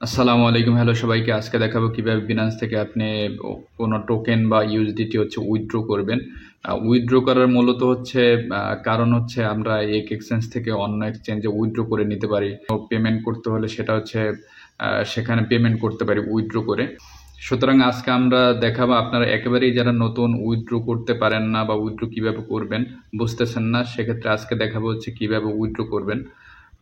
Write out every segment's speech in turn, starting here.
আসসালামু আলাইকুম। হ্যালো সবাইকে। আজকে দেখাবো কিভাবে বিনান্স থেকে আপনি কোনো টোকেন বা ইউএসডিটি উইথড্র করবেন। উইথড্র করার মূলত কারণ হচ্ছে আমরা এক এক্সচেঞ্জ থেকে অন্য এক্সচেঞ্জে উইথড্র করে নিতে পারি। পেমেন্ট করতে হলে সেটা সেখানে পেমেন্ট করতে পারি উইথড্র করে। সুতরাং আজকে আমরা দেখাবো, আপনারা একেবারেই যারা নতুন উইথড্র করতে পারেন না বা উইথড্র কিভাবে করবেন বুঝতেছেন না, সেক্ষেত্রে আজকে দেখাবো কিভাবে উইথড্র করবেন।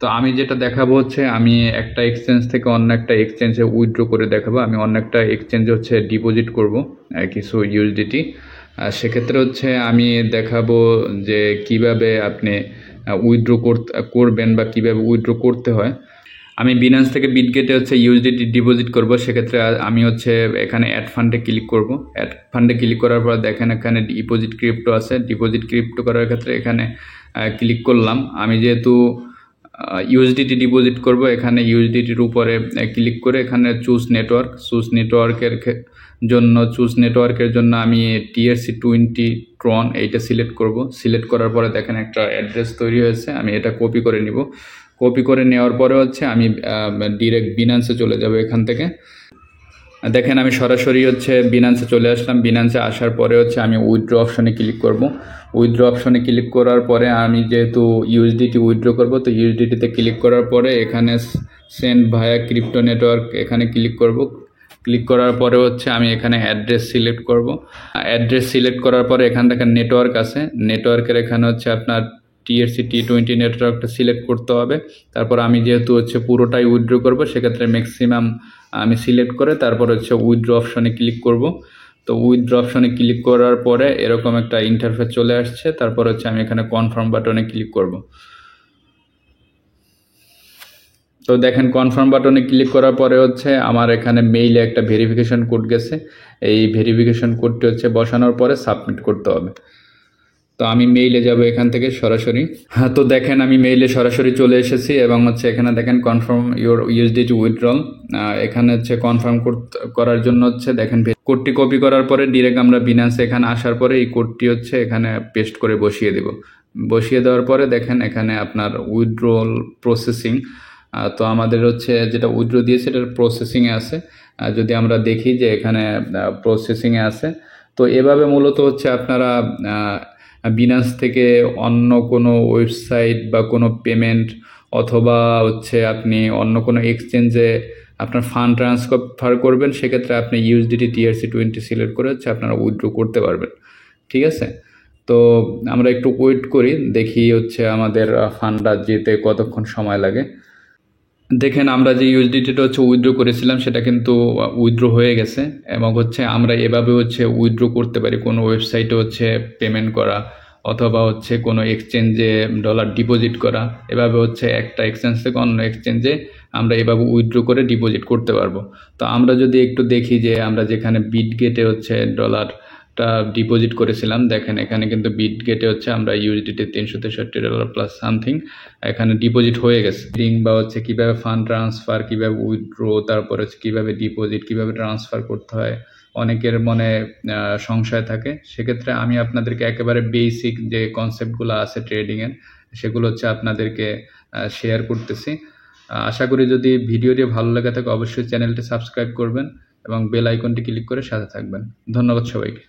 তো আমি যেটা দেখাবো আমি একটা এক্সচেঞ্জ থেকে অন্য একটা এক্সচেঞ্জে উইথড্র করে দেখাবো। আমি অন্য একটা এক্সচেঞ্জে ডিপোজিট করব কিছু ইউএসডিটি। সেক্ষেত্রে আমি দেখাবো যে কিভাবে আপনি উইথড্র করবেন বা কিভাবে উইথড্র করতে হয়। আমি বিনান্স থেকে বিটগেটে ইউএসডিটি ডিপোজিট করব। সেক্ষেত্রে আমি এখানে অ্যাড ফান্ডে ক্লিক করব। অ্যাড ফান্ডে ক্লিক করার পর দেখেন এখানে ডিপোজিট ক্রিপ্টো আছে। ডিপোজিট ক্রিপ্টো করার ক্ষেত্রে এখানে ক্লিক করলাম। আমি যেহেতু ইউএসডিটি ডিপোজিট করব, এখানে ইউএসডিটির উপরে ক্লিক করে এখানে চুজ নেটওয়ার্কের জন্য আমি TRC20 ট্রন এইটা সিলেক্ট করব। সিলেক্ট করার পরে দেখেন একটা অ্যাড্রেস তৈরি হয়েছে, আমি এটা কপি করে নিব। কপি করে নেওয়ার পরে আমি ডিরেক্ট বিনান্সে চলে যাব। এখান থেকে দেখেন আমি সরাসরি বিনান্সে চলে আসলাম। বিনান্সে আসার পরে আমি উইথড্র অপশনে ক্লিক করব। উইথড্র অপশনে ক্লিক করার পরে আমি যেহেতু ইউএসডিটি উইথড্র করব, তো ইউএসডিটিতে ক্লিক করার পরে এখানে সেন্ড ভায়া ক্রিপ্টো নেটওয়ার্ক এখানে ক্লিক করব। ক্লিক করার পরে আমি এখানে অ্যাড্রেস সিলেক্ট করব। অ্যাড্রেস সিলেক্ট করার পরে এখান থেকে নেটওয়ার্ক আছে, নেটওয়ার্কের এখানে আপনার TRC20 নেটওয়ার্কটা সিলেক্ট করতে হবে। তারপর আমি যেহেতু পুরোটাই উইথড্র করব, সেক্ষেত্রে ম্যাক্সিমাম আমি সিলেক্ট করে তারপর উইথড্র অপশনে ক্লিক করব। তো উইথড্র অপশনে ক্লিক করার পরে এরকম একটা ইন্টারফেস চলে আসছে। তারপর আমি এখানে কনফার্ম বাটনে ক্লিক করব। তো দেখেন কনফার্ম বাটনে ক্লিক করার পরে আমার এখানে মেইলে একটা ভেরিফিকেশন কোড গেছে। এই ভেরিফিকেশন কোডটি বসানোর পরে সাবমিট করতে হবে। তো আমি মেইলে যাব এখান থেকে সরাসরি। হ্যাঁ, তো দেখেন আমি মেইলে সরাসরি চলে এসেছি এবং এখানে দেখেন কনফার্ম ইউর ইউএসডিটি উইথড্রল। এখানে কনফার্ম করার জন্য দেখেন কোডটি কপি করার পরে ডিরেক্ট আমরা বিনান্সে এখানে আসার পরে এই কোডটি এখানে পেস্ট করে বসিয়ে দেব। বসিয়ে দেওয়ার পরে দেখেন এখানে আপনার উইথড্রল প্রসেসিং। তো আমাদের যেটা উইথড্র দিয়েছে এটা প্রসেসিংয়ে আছে। যদি আমরা দেখি যে এখানে প্রসেসিংয়ে আছে, তো এভাবে মূলত আপনারা বিনান্স থেকে অন্য কোনো ওয়েবসাইট বা কোনো পেমেন্ট অথবা আপনি অন্য কোনো এক্সচেঞ্জে আপনার ফান্ড ট্রান্সফার করবেন, সেক্ষেত্রে আপনি ইউএসডিটি TRC20 সিলেক্ট করে আপনারা উইথড্র করতে পারবেন। ঠিক আছে, তো আমরা একটু ওয়েট করি, দেখি আমাদের ফান্ডটা যেতে কতক্ষণ সময় লাগে। দেখেন আমরা যে ইউএসডিটিটা উইথড্র করেছিলাম সেটা কিন্তু উইথড্র হয়ে গেছে এবং আমরা এভাবে উইথড্র করতে পারি। কোনো ওয়েবসাইটে পেমেন্ট করা অথবা কোনো এক্সচেঞ্জে ডলার ডিপোজিট করা। এভাবে একটা এক্সচেঞ্জ থেকে অন্য এক্সচেঞ্জে আমরা এভাবে উইথড্র করে ডিপোজিট করতে পারবো। তো আমরা যদি একটু দেখি যে আমরা যেখানে বিটগেটে ডলারটা ডিপোজিট করেছিলাম, দেখেন এখানে কিন্তু বিটগেটে আমরা ইউএসডিটি $363 প্লাস সামথিং এখানে ডিপোজিট হয়ে গেছে। বা কীভাবে ফান্ড ট্রান্সফার, কীভাবে উইথড্র, তারপর কীভাবে ডিপোজিট, কীভাবে ট্রান্সফার করতে হয়, অনেকের মনে সংশয় থাকে। সেক্ষেত্রে আমি আপনাদেরকে একেবারে বেসিক যে কনসেপ্টগুলো আছে ট্রেডিংয়ের, সেগুলো আপনাদেরকে শেয়ার করতেছি। আশা করি যদি ভিডিওটি ভালো লাগে থাকে অবশ্যই চ্যানেলটি সাবস্ক্রাইব করবেন এবং বেল আইকনটি ক্লিক করে সাথে থাকবেন। ধন্যবাদ সবাইকে।